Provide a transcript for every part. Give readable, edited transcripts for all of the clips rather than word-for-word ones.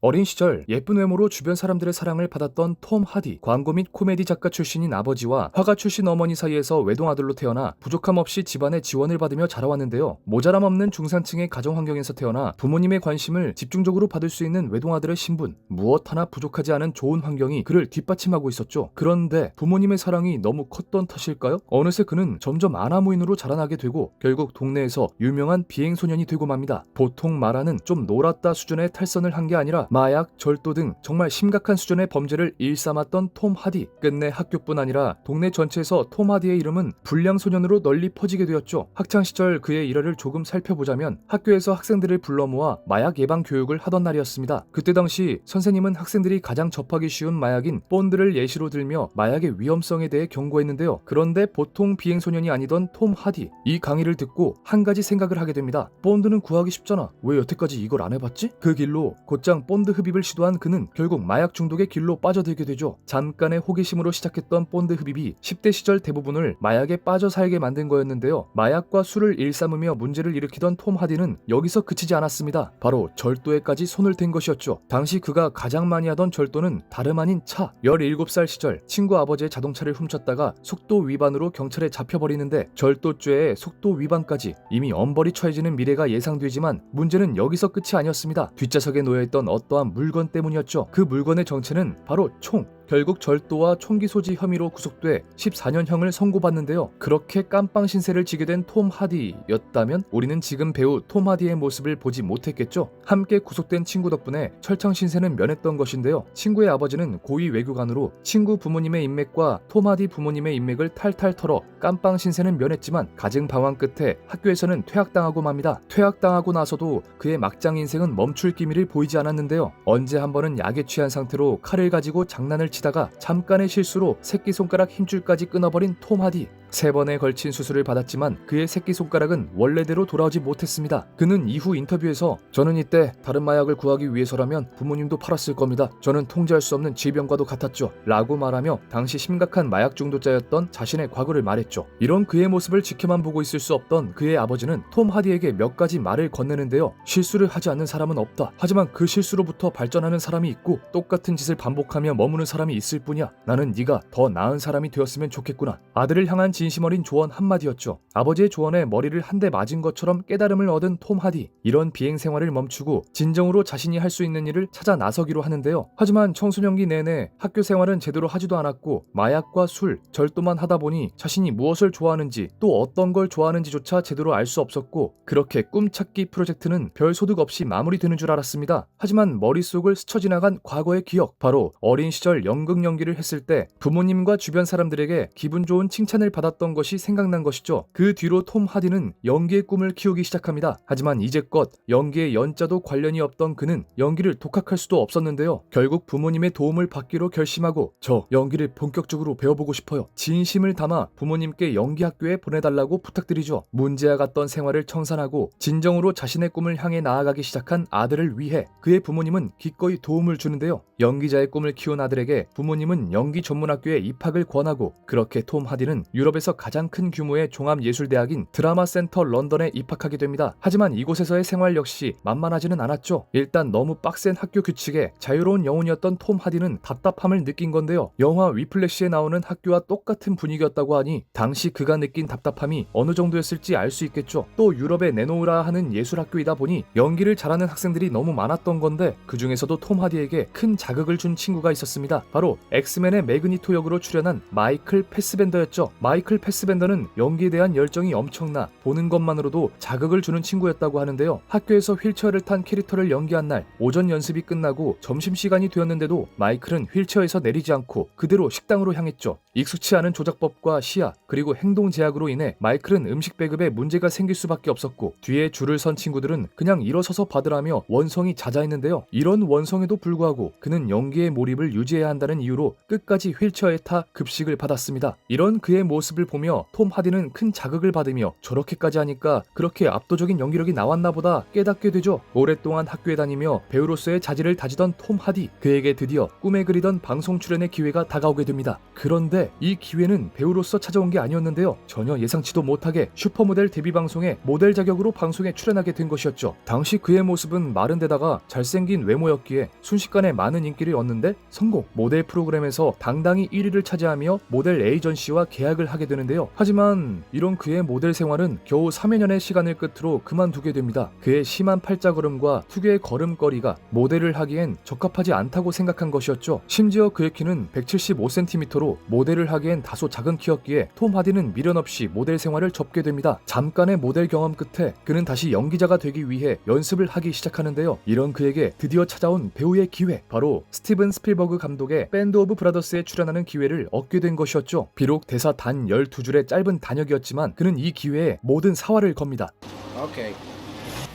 어린 시절 예쁜 외모로 주변 사람들의 사랑을 받았던 톰 하디, 광고 및 코미디 작가 출신인 아버지와 화가 출신 어머니 사이에서 외동아들로 태어나 부족함 없이 집안의 지원을 받으며 자라왔는데요. 모자람 없는 중산층의 가정 환경에서 태어나 부모님의 관심을 집중적으로 받을 수 있는 외동아들의 신분, 무엇 하나 부족하지 않은 좋은 환경이 그를 뒷받침하고 있었죠. 그런데 부모님의 사랑이 너무 컸던 탓일까요? 어느새 그는 점점 아나무인으로 자라나게 되고 결국 동네에서 유명한 비행소년이 되고 맙니다. 보통 말하는 좀 놀았다 수준의 탈선을 한 게 아니라 마약, 절도 등 정말 심각한 수준의 범죄를 일삼았던 톰 하디. 끝내 학교뿐 아니라 동네 전체에서 톰 하디의 이름은 불량소년으로 널리 퍼지게 되었죠. 학창시절 그의 일화를 조금 살펴보자면 학교에서 학생들을 불러 모아 마약 예방 교육을 하던 날이었습니다. 그때 당시 선생님은 학생들이 가장 접하기 쉬운 마약인 본드를 예시로 들며 마약의 위험성에 대해 경고했는데요. 그런데 보통 비행소년이 아니던 톰 하디, 이 강의를 듣고 한 가지 생각을 하게 됩니다. 본드는 구하기 쉽잖아. 왜 여태까지 이걸 안 해봤지? 그 길로 곧장 본드 흡입을 시도한 그는 결국 마약 중독의 길로 빠져들게 되죠. 잠깐의 호기심으로 시작했던 본드 흡입이 10대 시절 대부분을 마약에 빠져 살게 만든 거였는데요. 마약과 술을 일삼으며 문제를 일으키던 톰 하디는 여기서 그치지 않았습니다. 바로 절도에까지 손을 댄 것이었죠. 당시 그가 가장 많이 하던 절도는 다름 아닌 차. 17살 시절 친구 아버지의 자동차를 훔쳤다가 속도 위반으로 경찰에 잡혀버리는데 절도죄에 속도 위반까지 이미 엄벌이 처해지는 미래가 예상되지만 문제는 여기서 끝이 아니었습니다. 뒷좌석에 놓여있던 어떠한 물건 때문이었죠. 그 물건의 정체는 바로 총. 결국 절도와 총기 소지 혐의로 구속돼 14년형을 선고받는데요. 그렇게 깜빵 신세를 지게 된 톰 하디였다면 우리는 지금 배우 톰 하디의 모습을 보지 못했겠죠. 함께 구속된 친구 덕분에 철창 신세는 면했던 것인데요. 친구의 아버지는 고위 외교관으로 친구 부모님의 인맥과 톰 하디 부모님의 인맥을 탈탈 털어 깜빵 신세는 면했지만 가증 방황 끝에 학교에서는 퇴학당하고 맙니다. 퇴학당하고 나서도 그의 막장 인생은 멈출 기미를 보이지 않았는데요. 언제 한 번은 약에 취한 상태로 칼을 가지고 장난을 치다가 잠깐의 실수로 새끼손가락 힘줄까지 끊어버린 톰 하디. 3번에 걸친 수술을 받았지만 그의 새끼손가락은 원래대로 돌아오지 못했습니다. 그는 이후 인터뷰에서 저는 이때 다른 마약을 구하기 위해서라면 부모님도 팔았을 겁니다. 저는 통제할 수 없는 질병과도 같았죠. 라고 말하며 당시 심각한 마약 중독자였던 자신의 과거를 말했죠. 이런 그의 모습을 지켜만 보고 있을 수 없던 그의 아버지는 톰 하디에게 몇 가지 말을 건네는데요. 실수를 하지 않는 사람은 없다. 하지만 그 실수로부터 발전하는 사람이 있고 똑같은 짓을 반복하며 머무는 사람이 있을 뿐이야. 나는 네가 더 나은 사람이 되었으면 좋겠구나. 아들을 향한 진심 어린 조언 한마디였죠. 아버지의 조언에 머리를 한 대 맞은 것처럼 깨달음을 얻은 톰 하디. 이런 비행 생활을 멈추고 진정으로 자신이 할 수 있는 일을 찾아 나서기로 하는데요. 하지만 청소년기 내내 학교 생활은 제대로 하지도 않았고 마약과 술, 절도만 하다 보니 자신이 무엇을 좋아하는지 또 어떤 걸 좋아하는지조차 제대로 알 수 없었고 그렇게 꿈찾기 프로젝트는 별 소득 없이 마무리되는 줄 알았습니다. 하지만 머릿속을 스쳐 지나간 과거의 기억, 바로 어린 시절 연극 연기를 했을 때 부모님과 주변 사람들에게 기분 좋은 칭찬을 받았던 것이 생각난 것이죠. 그 뒤로 톰 하디는 연기의 꿈을 키우기 시작합니다. 하지만 이제껏 연기에 연자도 관련이 없던 그는 연기를 독학할 수도 없었는데요. 결국 부모님의 도움을 받기로 결심하고 저 연기를 본격적으로 배워보고 싶어요. 진심을 담아 부모님께 연기학교에 보내달라고 부탁드리죠. 문제와 같던 생활을 청산하고 진정으로 자신의 꿈을 향해 나아가기 시작한 아들을 위해 그의 부모님은 기꺼이 도움을 주는데요. 연기자의 꿈을 키운 아들에게 부모님은 연기 전문학교에 입학을 권하고 그렇게 톰 하디는 유럽에서 가장 큰 규모의 종합예술대학인 드라마 센터 런던에 입학하게 됩니다. 하지만 이곳에서의 생활 역시 만만하지는 않았죠. 일단 너무 빡센 학교 규칙에 자유로운 영혼이었던 톰 하디는 답답함을 느낀 건데요. 영화 위플래시에 나오는 학교와 똑같은 분위기였다고 하니 당시 그가 느낀 답답함이 어느 정도였을지 알 수 있겠죠. 또 유럽에 내놓으라 하는 예술학교이다 보니 연기를 잘하는 학생들이 너무 많았던 건데 그 중에서도 톰 하디에게 큰 자극을 준 친구가 있었습니다. 바로 엑스맨의 매그니토 역으로 출연한 마이클 패스벤더였죠. 마이클 패스벤더는 연기에 대한 열정이 엄청나 보는 것만으로도 자극을 주는 친구였다고 하는데요. 학교에서 휠체어를 탄 캐릭터를 연기한 날 오전 연습이 끝나고 점심시간이 되었는데도 마이클은 휠체어에서 내리지 않고 그대로 식당으로 향했죠. 익숙치 않은 조작법과 시야 그리고 행동 제약으로 인해 마이클은 음식 배급에 문제가 생길 수밖에 없었고 뒤에 줄을 선 친구들은 그냥 일어서서 받으라며 원성이 자자했는데요. 이런 원성에도 불구하고 그는 그는 연기의 몰입을 유지해야 한다는 이유로 끝까지 휠체어에 타 급식을 받았습니다. 이런 그의 모습을 보며 톰 하디는 큰 자극을 받으며 저렇게까지 하니까 그렇게 압도적인 연기력이 나왔나 보다 깨닫게 되죠. 오랫동안 학교에 다니며 배우로서의 자질을 다지던 톰 하디, 그에게 드디어 꿈에 그리던 방송 출연의 기회가 다가오게 됩니다. 그런데 이 기회는 배우로서 찾아온 게 아니었는데요. 전혀 예상치도 못하게 슈퍼모델 데뷔 방송에 모델 자격으로 방송에 출연하게 된 것이었죠. 당시 그의 모습은 마른 데다가 잘생긴 외모였기에 순식간에 많은 인기를 얻는데 성공! 모델 프로그램에서 당당히 1위를 차지하며 모델 에이전시와 계약을 하게 되는데요. 하지만 이런 그의 모델 생활은 겨우 3여 년의 시간을 끝으로 그만두게 됩니다. 그의 심한 팔자걸음과 특유의 걸음걸이가 모델을 하기엔 적합하지 않다고 생각한 것이었죠. 심지어 그의 키는 175cm로 모델을 하기엔 다소 작은 키였기에 톰 하디는 미련 없이 모델 생활을 접게 됩니다. 잠깐의 모델 경험 끝에 그는 다시 연기자가 되기 위해 연습을 하기 시작하는데요. 이런 그에게 드디어 찾아온 배우의 기회, 바로 스티븐 스필버그 감독의 밴드 오브 브라더스에 출연하는 기회를 얻게 된 것이었죠. 비록 대사 단 12줄의 짧은 단역이었지만 그는 이 기회에 모든 사활을 겁니다. Okay.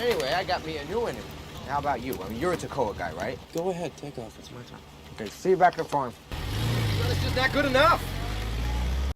Anyway, I got me a new enemy. How about you? I mean, you're a Tacoma guy, right? Go ahead, take off. It's my time. Okay, see you back at the farm. It's just not good enough.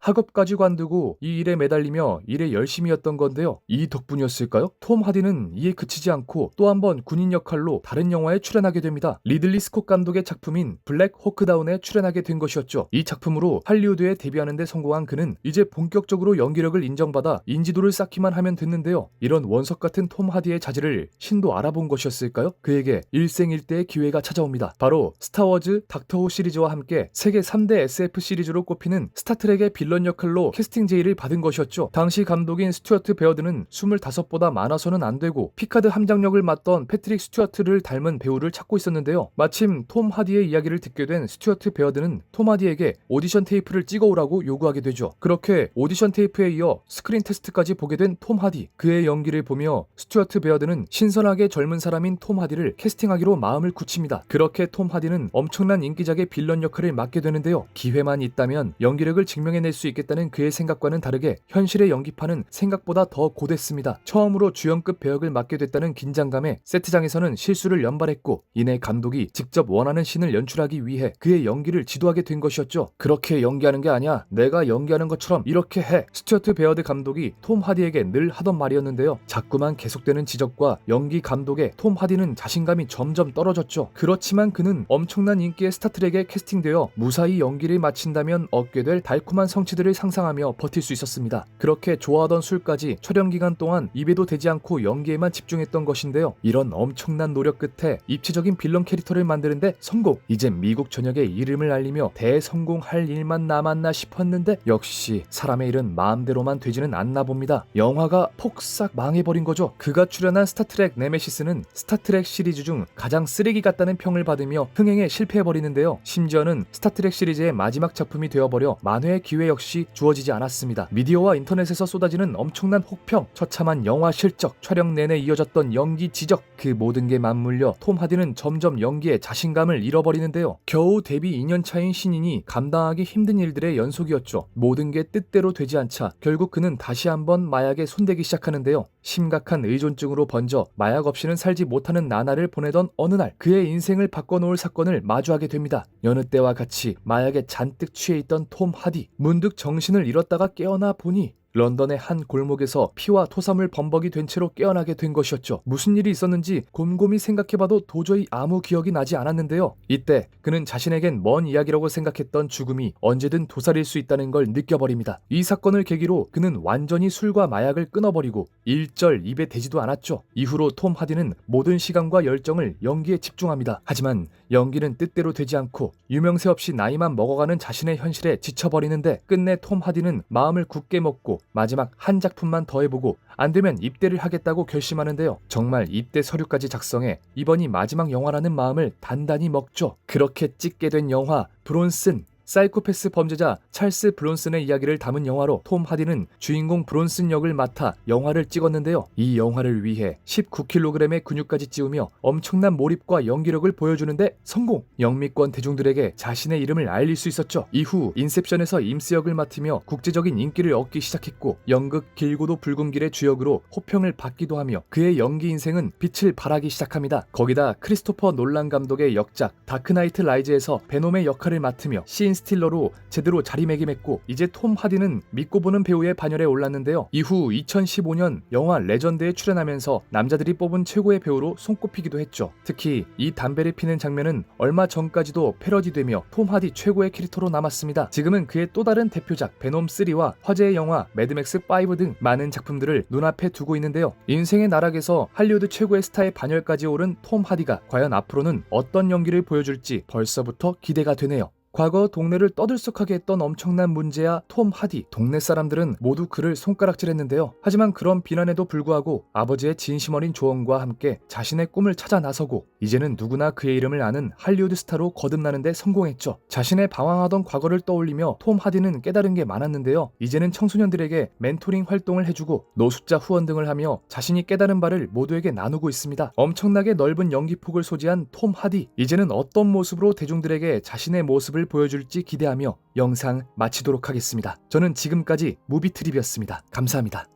학업까지 관두고 이 일에 매달리며 일에 열심히 했던 건데요. 이 덕분이었을까요? 톰 하디는 이에 그치지 않고 또 한 번 군인 역할로 다른 영화에 출연하게 됩니다. 리들리 스콧 감독의 작품인 블랙 호크다운에 출연하게 된 것이었죠. 이 작품으로 할리우드에 데뷔하는 데 성공한 그는 이제 본격적으로 연기력을 인정받아 인지도를 쌓기만 하면 됐는데요. 이런 원석 같은 톰 하디의 자질을 신도 알아본 것이었을까요? 그에게 일생일대의 기회가 찾아옵니다. 바로 스타워즈, 닥터호 시리즈와 함께 세계 3대 SF 시리즈로 꼽히는 스타트rek의 빌런 역할로 캐스팅 제의를 받은 것이었죠. 당시 감독인 스튜어트 베어드는 25보다 많아서는 안 되고 피카드 함장역을 맡던 패트릭 스튜어트를 닮은 배우를 찾고 있었는데요. 마침 톰 하디의 이야기를 듣게 된 스튜어트 베어드는 톰 하디에게 오디션 테이프를 찍어오라고 요구하게 되죠. 그렇게 오디션 테이프에 이어 스크린 테스트까지 보게 된 톰 하디, 그의 연기를 보며 스튜어트 베어드는 신선하게 젊은 사람인 톰 하디를 캐스팅하기로 마음을 굳힙니다. 그렇게 톰 하디는 엄청난 인기작의 빌런 역할을 맡게 되는데요. 기회만 있다면 연기력을 증명해낼 수 있겠다는 그의 생각과는 다르게 현실의 연기파는 생각보다 더 고됐습니다. 처음으로 주연급 배역을 맡게 됐다는 긴장감에 세트장에서는 실수를 연발했고 이내 감독이 직접 원하는 씬을 연출하기 위해 그의 연기를 지도하게 된 것이었죠. 그렇게 연기하는 게 아니야, 내가 연기하는 것처럼 이렇게 해, 스튜어트 베어드 감독이 톰 하디에게 늘 하던 말이었는데요. 자꾸만 계속되는 지적과 연기 감독에 톰 하디는 자신감이 점점 떨어졌죠. 그렇지만 그는 엄청난 인기의 스타트rek에 캐스팅되어 무사히 연기를 마친다면 얻게 될 달콤한 성취들을 상상하며 버틸 수 있었습니다. 그렇게 좋아하던 술까지 촬영 기간 동안 입에도 대지 않고 연기에만 집중했던 것인데요. 이런 엄청난 노력 끝에 입체적인 빌런 캐릭터를 만드는데 성공! 이젠 미국 전역에 이름을 알리며 대성공할 일만 남았나 싶었는데 역시 사람의 일은 마음대로만 되지는 않나 봅니다. 영화가 폭삭 망해버린 거죠. 그가 출연한 스타트렉 네메시스는 스타트렉 시리즈 중 가장 쓰레기 같다는 평을 받으며 흥행에 실패해버리는데요. 심지어는 스타트렉 시리즈의 마지막 작품이 되어버려 만회의 기회 역시 주어지지 않았습니다. 미디어와 인터넷에서 쏟아지는 엄청난 혹평, 처참한 영화 실적, 촬영 내내 이어졌던 연기 지적, 그 모든 게 맞물려 톰 하디는 점점 연기에 자신감을 잃어버리는데요. 겨우 데뷔 2년 차인 신인이 감당하기 힘든 일들의 연속이었죠. 모든 게 뜻대로 되지 않자 결국 그는 다시 한번 마약에 손대기 시작하는데요. 심각한 의존증으로 번져 마약 없이는 살지 못하는 나날을 보내던 어느 날 그의 인생을 바꿔놓을 사건을 마주하게 됩니다. 여느 때와 같이 마약에 잔뜩 취해 있던 톰 하디, 문득 정신을 잃었다가 깨어나 보니 런던의 한 골목에서 피와 토사물 범벅이 된 채로 깨어나게 된 것이었죠. 무슨 일이 있었는지 곰곰이 생각해봐도 도저히 아무 기억이 나지 않았는데요. 이때 그는 자신에겐 먼 이야기라고 생각했던 죽음이 언제든 도사릴 수 있다는 걸 느껴버립니다. 이 사건을 계기로 그는 완전히 술과 마약을 끊어버리고 일절 입에 대지도 않았죠. 이후로 톰 하디는 모든 시간과 열정을 연기에 집중합니다. 하지만 연기는 뜻대로 되지 않고 유명세 없이 나이만 먹어가는 자신의 현실에 지쳐버리는데 끝내 톰 하디는 마음을 굳게 먹고 마지막 한 작품만 더 해보고 안되면 입대를 하겠다고 결심하는데요. 정말 입대 서류까지 작성해 이번이 마지막 영화라는 마음을 단단히 먹죠. 그렇게 찍게 된 영화 브론슨, 사이코패스 범죄자 찰스 브론슨의 이야기를 담은 영화로 톰 하디는 주인공 브론슨 역을 맡아 영화를 찍었는데요. 이 영화를 위해 19kg의 근육까지 찌우며 엄청난 몰입과 연기력을 보여주는데 성공! 영미권 대중들에게 자신의 이름을 알릴 수 있었죠. 이후 인셉션에서 임스 역을 맡으며 국제적인 인기를 얻기 시작했고 연극 길고도 붉은 길의 주역으로 호평을 받기도 하며 그의 연기 인생은 빛을 발하기 시작합니다. 거기다 크리스토퍼 놀란 감독의 역작 다크나이트 라이즈에서 베놈의 역할을 맡으며 시인 스틸러로 제대로 자리매김했고 이제 톰 하디는 믿고 보는 배우의 반열에 올랐는데요. 이후 2015년 영화 레전드에 출연하면서 남자들이 뽑은 최고의 배우로 손꼽히기도 했죠. 특히 이 담배를 피는 장면은 얼마 전까지도 패러디되며 톰 하디 최고의 캐릭터로 남았습니다. 지금은 그의 또 다른 대표작 베놈3와 화제의 영화 매드맥스5 등 많은 작품들을 눈앞에 두고 있는데요. 인생의 나락에서 할리우드 최고의 스타의 반열까지 오른 톰 하디가 과연 앞으로는 어떤 연기를 보여줄지 벌써부터 기대가 되네요. 과거 동네를 떠들썩하게 했던 엄청난 문제야 톰 하디. 동네 사람들은 모두 그를 손가락질했는데요. 하지만 그런 비난에도 불구하고 아버지의 진심 어린 조언과 함께 자신의 꿈을 찾아 나서고 이제는 누구나 그의 이름을 아는 할리우드 스타로 거듭나는데 성공했죠. 자신의 방황하던 과거를 떠올리며 톰 하디는 깨달은 게 많았는데요. 이제는 청소년들에게 멘토링 활동을 해주고 노숙자 후원 등을 하며 자신이 깨달은 바를 모두에게 나누고 있습니다. 엄청나게 넓은 연기폭을 소지한 톰 하디. 이제는 어떤 모습으로 대중들에게 자신의 모습을 보여줄지 기대하며 영상 마치도록 하겠습니다. 저는 지금까지 무비트립이었습니다. 감사합니다.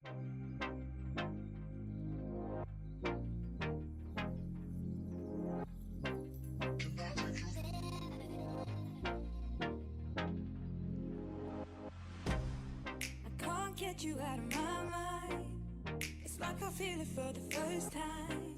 Can't get you out of my mind. It's like I feel it for the first time.